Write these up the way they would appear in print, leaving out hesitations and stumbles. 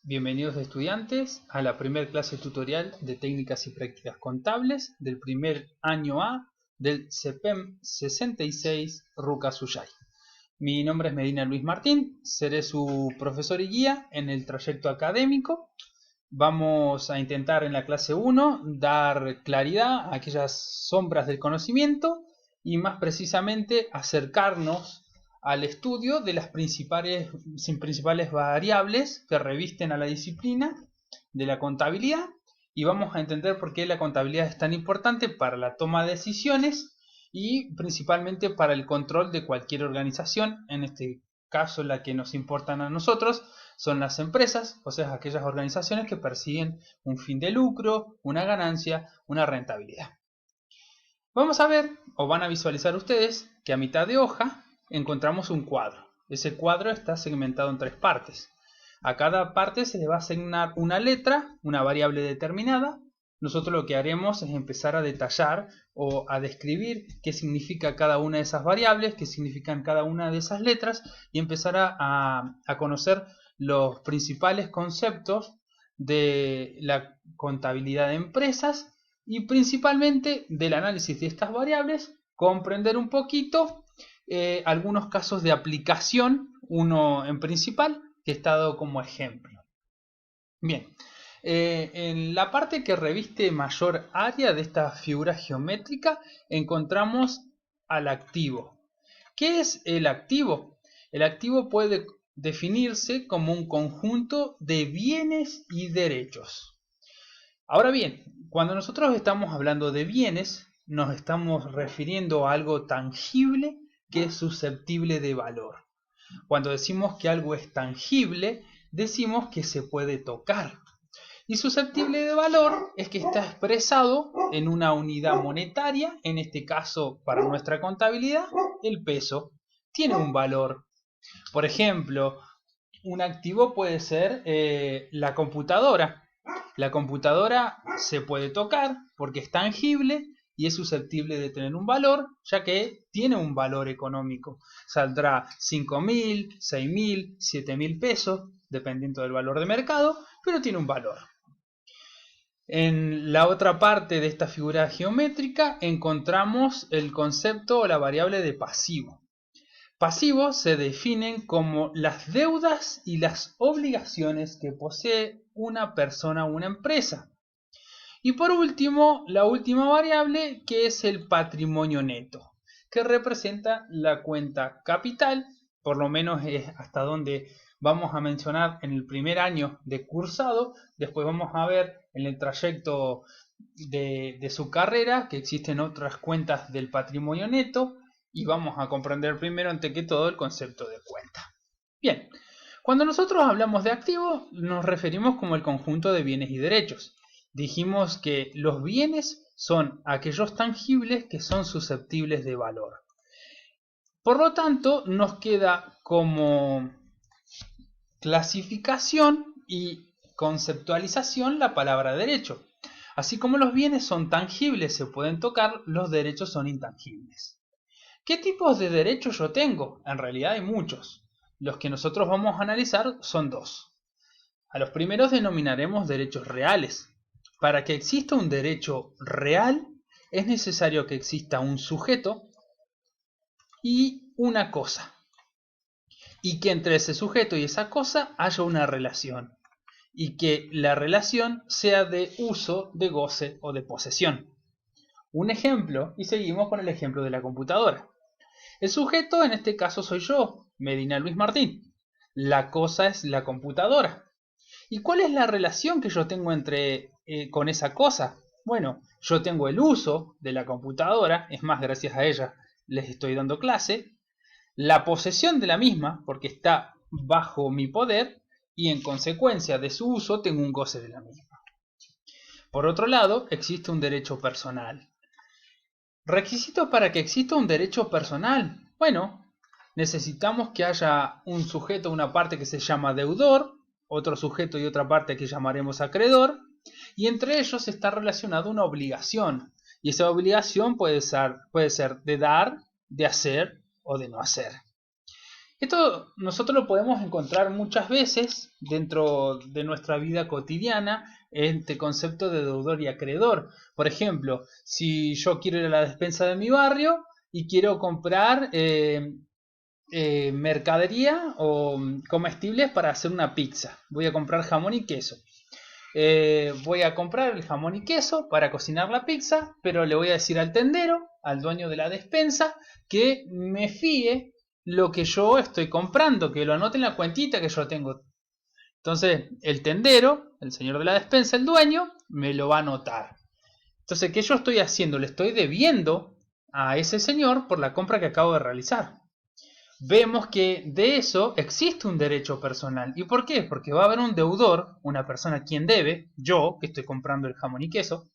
Bienvenidos estudiantes a la primera clase tutorial de técnicas y prácticas contables del primer año A del CEPEM 66 Ruca Suyay. Mi nombre es Medina Luis Martín, seré su profesor y guía en el trayecto académico. Vamos a intentar en la clase 1 dar claridad a aquellas sombras del conocimiento y más precisamente acercarnos al estudio de las principales variables que revisten a la disciplina de la contabilidad, y vamos a entender por qué la contabilidad es tan importante para la toma de decisiones y principalmente para el control de cualquier organización. En este caso, la que nos importan a nosotros son las empresas, o sea, aquellas organizaciones que persiguen un fin de lucro, una ganancia, una rentabilidad. Vamos a ver, o van a visualizar ustedes, que a mitad de hoja encontramos un cuadro. Ese cuadro está segmentado en 3 partes. A cada parte se le va a asignar una letra, una variable determinada. Nosotros lo que haremos es empezar a detallar o a describir qué significa cada una de esas variables, qué significan cada una de esas letras, y empezar a conocer los principales conceptos de la contabilidad de empresas y principalmente del análisis de estas variables, comprender un poquito algunos casos de aplicación, uno en principal que está dado como ejemplo. Bien, en la parte que reviste mayor área de esta figura geométrica encontramos al activo. ¿Qué es el activo? El activo puede definirse como un conjunto de bienes y derechos. Ahora bien, cuando nosotros estamos hablando de bienes, nos estamos refiriendo a algo tangible que es susceptible de valor. Cuando decimos que algo es tangible, decimos que se puede tocar. Y susceptible de valor es que está expresado en una unidad monetaria, en este caso para nuestra contabilidad, el peso. Tiene un valor. Por ejemplo, un activo puede ser la computadora. La computadora se puede tocar porque es tangible y es susceptible de tener un valor, ya que tiene un valor económico. Saldrá 5.000, 6.000, 7.000 pesos, dependiendo del valor de mercado, pero tiene un valor. En la otra parte de esta figura geométrica encontramos el concepto o la variable de pasivo. Pasivos se definen como las deudas y las obligaciones que posee una persona o una empresa. Y por último, la última variable, que es el patrimonio neto, que representa la cuenta capital, por lo menos es hasta donde vamos a mencionar en el primer año de cursado. Después vamos a ver en el trayecto de su carrera que existen otras cuentas del patrimonio neto, y vamos a comprender primero, ante que todo, el concepto de cuenta. Bien, cuando nosotros hablamos de activos, nos referimos como el conjunto de bienes y derechos. Dijimos que los bienes son aquellos tangibles que son susceptibles de valor. Por lo tanto, nos queda como clasificación y conceptualización la palabra derecho. Así como los bienes son tangibles, se pueden tocar, los derechos son intangibles. ¿Qué tipos de derechos yo tengo? En realidad hay muchos. Los que nosotros vamos a analizar son 2. A los primeros denominaremos derechos reales. Para que exista un derecho real, es necesario que exista un sujeto y una cosa, y que entre ese sujeto y esa cosa haya una relación, y que la relación sea de uso, de goce o de posesión. Un ejemplo, y seguimos con el ejemplo de la computadora. El sujeto en este caso soy yo, Medina Luis Martín. La cosa es la computadora. ¿Y cuál es la relación que yo tengo con esa cosa? Bueno, yo tengo el uso de la computadora, es más, gracias a ella les estoy dando clase, la posesión de la misma, porque está bajo mi poder, y en consecuencia de su uso tengo un goce de la misma. Por otro lado, existe un derecho personal. ¿Requisitos para que exista un derecho personal? Bueno, necesitamos que haya un sujeto, una parte que se llama deudor, otro sujeto y otra parte que llamaremos acreedor, y entre ellos está relacionada una obligación, y esa obligación puede ser de dar, de hacer o de no hacer. Esto nosotros lo podemos encontrar muchas veces dentro de nuestra vida cotidiana, este concepto de deudor y acreedor. Por ejemplo, si yo quiero ir a la despensa de mi barrio y quiero comprar mercadería o comestibles para hacer una pizza, voy a comprar jamón y queso. Voy a comprar el jamón y queso para cocinar la pizza, pero le voy a decir al tendero, al dueño de la despensa, que me fíe lo que yo estoy comprando, que lo anote en la cuentita que yo tengo. Entonces el tendero, el señor de la despensa, el dueño, me lo va a anotar. Entonces, ¿qué yo estoy haciendo? Le estoy debiendo a ese señor por la compra que acabo de realizar. Vemos que de eso existe un derecho personal. ¿Y por qué? Porque va a haber un deudor, una persona a quien debe, yo que estoy comprando el jamón y queso,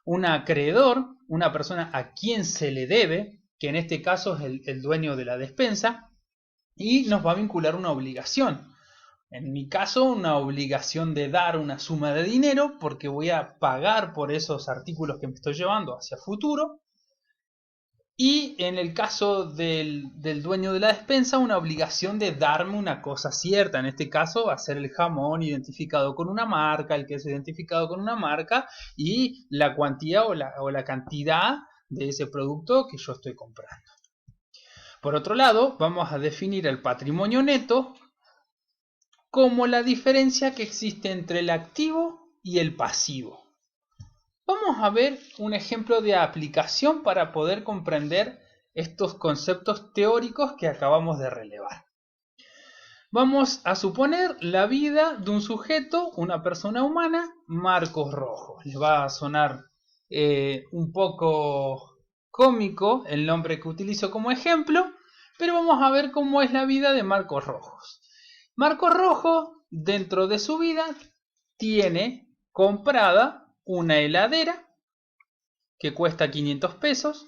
un acreedor, una persona a quien se le debe, que en este caso es el dueño de la despensa, y nos va a vincular una obligación. En mi caso, una obligación de dar una suma de dinero porque voy a pagar por esos artículos que me estoy llevando hacia futuro. Y en el caso del dueño de la despensa, una obligación de darme una cosa cierta. En este caso va a ser el jamón identificado con una marca, el queso identificado con una marca y la cuantía o la cantidad de ese producto que yo estoy comprando. Por otro lado, vamos a definir el patrimonio neto como la diferencia que existe entre el activo y el pasivo. Vamos a ver un ejemplo de aplicación para poder comprender estos conceptos teóricos que acabamos de relevar. Vamos a suponer la vida de un sujeto, una persona humana, Marcos Rojo. Les va a sonar un poco cómico el nombre que utilizo como ejemplo, pero vamos a ver cómo es la vida de Marcos Rojos. Marcos Rojo, dentro de su vida, tiene comprada una heladera que cuesta 500 pesos,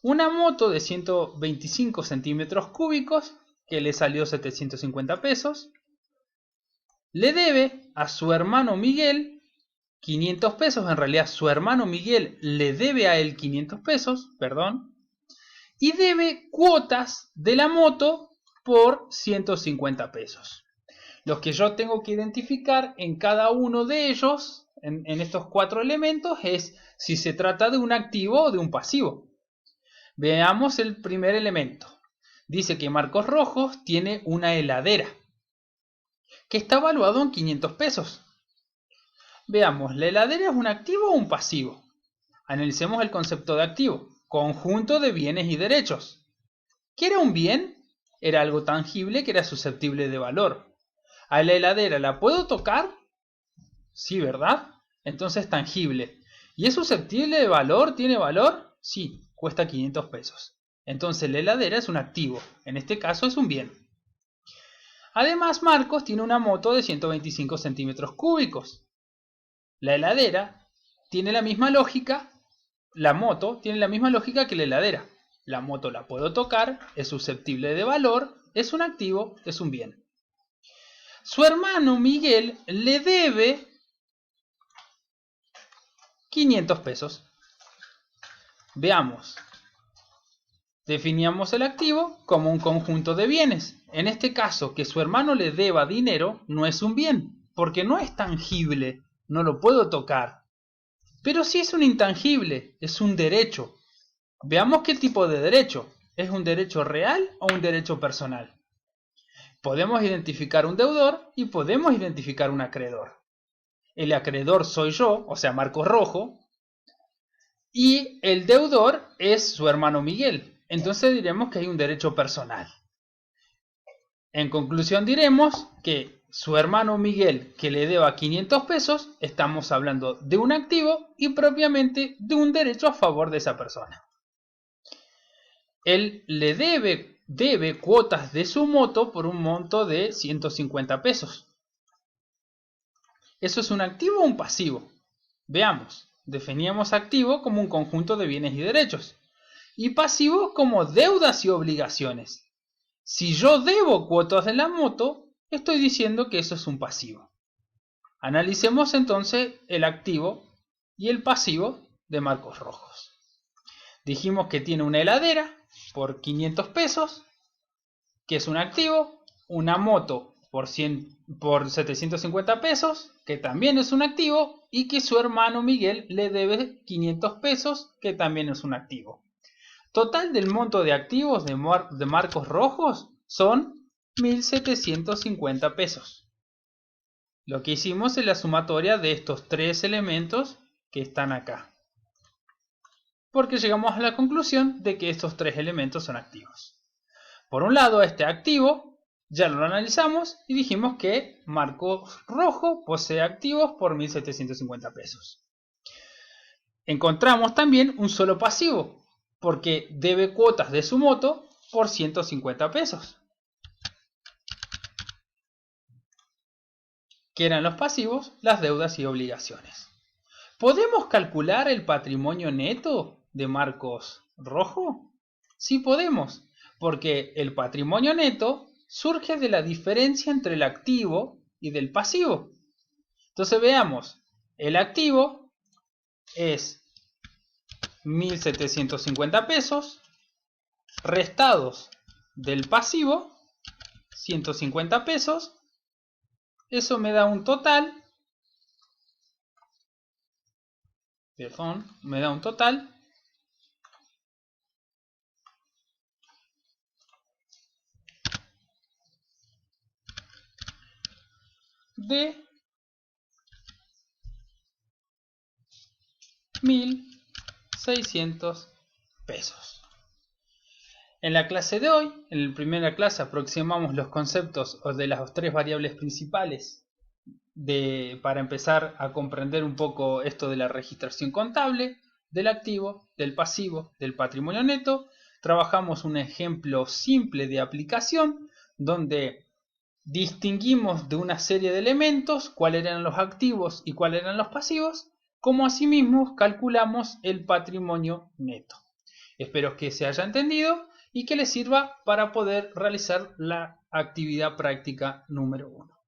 una moto de 125 centímetros cúbicos que le salió 750 pesos, le debe a su hermano Miguel 500 pesos, en realidad su hermano Miguel le debe a él 500 pesos, perdón, y debe cuotas de la moto por 150 pesos. Los que yo tengo que identificar en cada uno de ellos, en estos 4 elementos, es si se trata de un activo o de un pasivo. Veamos el primer elemento. Dice que Marcos Rojos tiene una heladera que está valuado en 500 pesos. Veamos, ¿la heladera es un activo o un pasivo? Analicemos el concepto de activo. Conjunto de bienes y derechos. ¿Qué era un bien? Era algo tangible que era susceptible de valor. ¿A la heladera la puedo tocar? Sí, ¿verdad? Entonces tangible. ¿Y es susceptible de valor? ¿Tiene valor? Sí, cuesta 500 pesos. Entonces la heladera es un activo. En este caso es un bien. Además, Marcos tiene una moto de 125 centímetros cúbicos. La heladera tiene la misma lógica. La moto tiene la misma lógica que la heladera. La moto la puedo tocar, es susceptible de valor, es un activo, es un bien. Su hermano Miguel le debe 500 pesos. Veamos. Definíamos el activo como un conjunto de bienes. En este caso, que su hermano le deba dinero no es un bien, porque no es tangible, no lo puedo tocar. Pero sí es un intangible, es un derecho. Veamos qué tipo de derecho. ¿Es un derecho real o un derecho personal? Podemos identificar un deudor y podemos identificar un acreedor. El acreedor soy yo, o sea, Marcos Rojo, y el deudor es su hermano Miguel. Entonces diremos que hay un derecho personal. En conclusión diremos que su hermano Miguel, que le deba 500 pesos, estamos hablando de un activo y propiamente de un derecho a favor de esa persona. Él le debe cuotas de su moto por un monto de 150 pesos. ¿Eso es un activo o un pasivo? Veamos, definíamos activo como un conjunto de bienes y derechos y pasivo como deudas y obligaciones. Si yo debo cuotas de la moto, estoy diciendo que eso es un pasivo. Analicemos entonces el activo y el pasivo de Marcos Rojos. Dijimos que tiene una heladera por 500 pesos que es un activo, una moto por 750 pesos, que también es un activo, y que su hermano Miguel le debe 500 pesos, que también es un activo. Total del monto de activos de Marcos Rojos son 1.750 pesos. Lo que hicimos es la sumatoria de estos tres elementos que están acá, porque llegamos a la conclusión de que estos tres elementos son activos. Por un lado, este activo ya lo analizamos y dijimos que Marcos Rojo posee activos por 1.750 pesos. Encontramos también un solo pasivo, porque debe cuotas de su moto por 150 pesos. Que eran los pasivos, las deudas y obligaciones. ¿Podemos calcular el patrimonio neto de Marcos Rojo? Sí podemos, porque el patrimonio neto surge de la diferencia entre el activo y del pasivo. Entonces veamos, el activo es 1.750 pesos, restados del pasivo, 150 pesos, eso me da un total, de 1.600 pesos. En la clase de hoy, en la primera clase, aproximamos los conceptos de las tres variables principales para empezar a comprender un poco esto de la registración contable, del activo, del pasivo, del patrimonio neto. Trabajamos un ejemplo simple de aplicación donde distinguimos de una serie de elementos cuáles eran los activos y cuáles eran los pasivos, como asimismo calculamos el patrimonio neto. Espero que se haya entendido y que les sirva para poder realizar la actividad práctica número 1.